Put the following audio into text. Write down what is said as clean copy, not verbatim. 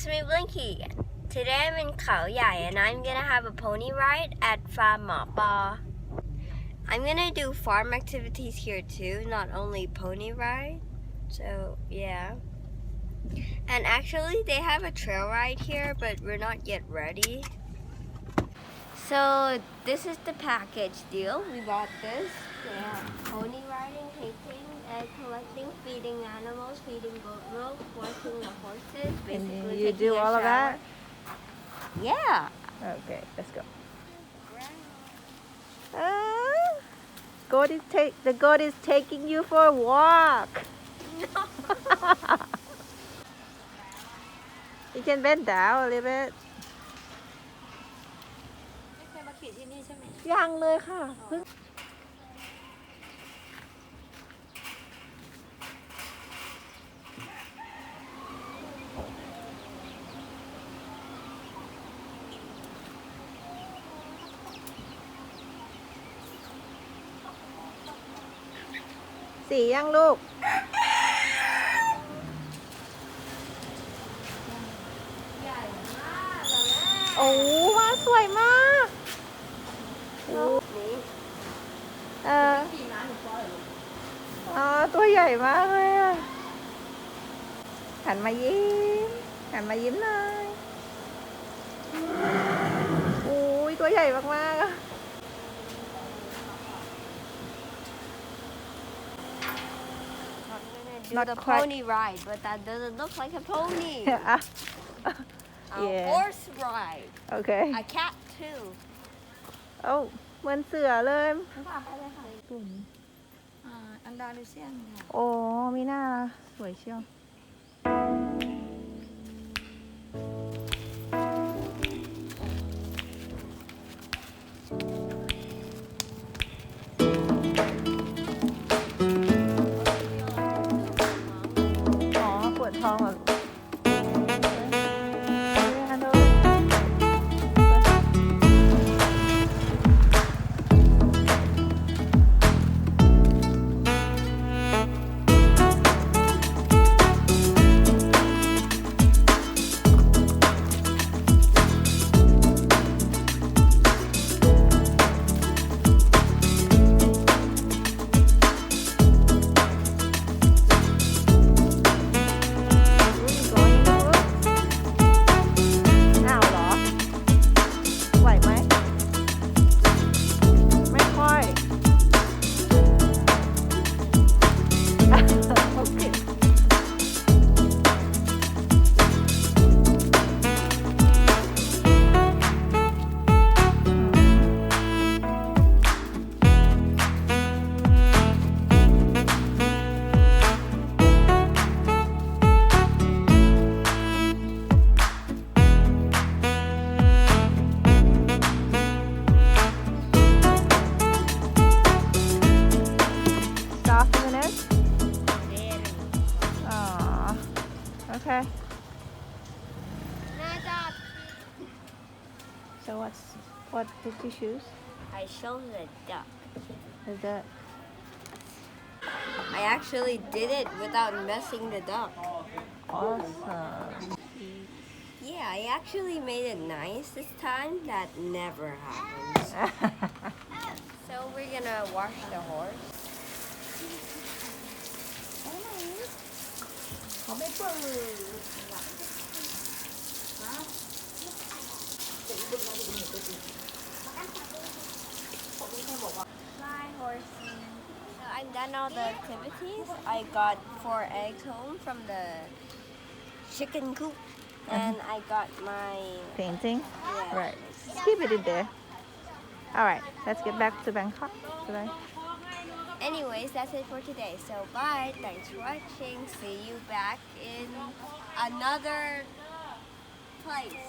it's me Blinky. Today I'm in เขาใหญ่ and I'm gonna have a pony ride at ฟาร์มหมอปอ I'm gonna do farm activities here too, not only pony ride. So yeah. And actually they have a trail ride here, but we're not yet ready. So this is the package deal. We bought this. They have pony riding, hiking, egg collecting, feeding animals, feeding goat milk, working the horses, basically You taking do a all of shower. that? Yeah. Okay, let's go. The goat is taking you for a walk. No. You can bend down a little bit. ไม่เคยมาขี่ที่นี่ใช่ไหม ยังเลยค่ะเพิ่งสียังลูก ใหญ่มากเลย โอ้มาสวยมากโอ้ นี่ ขี่ม้าหนูป้อยอ๋อตัวใหญ่มากเลยอะหันมายิ้มหน่อยโอ้ยตัวใหญ่มากๆอะ do Not the quite. pony ride, but that doesn't look like a pony. อ่ะ A Yeah. horse ride. โอเค A cat too. เอ้าเหมือนเสือเลย Andalusian ค่ะ โอ้มีหน้าละสวยเชียวอ๋อปวดท้องเหรอOkay. So what did you choose? I chose a duck. Is that I actually did it without messing the duck. awesome? Yeah, I actually made it nice this time. That never happens. So we're gonna wash the horse. เขาไม่เปิด Hi, horsey. So I've done all the activities. I got 4 eggs home from the chicken coop, and I got my Painting? yeah. Right. Keep it in there. Alright, let's get back to Bangkok. Bye. Anyways, that's it for today. So bye. Thanks for watching. See you back in another place.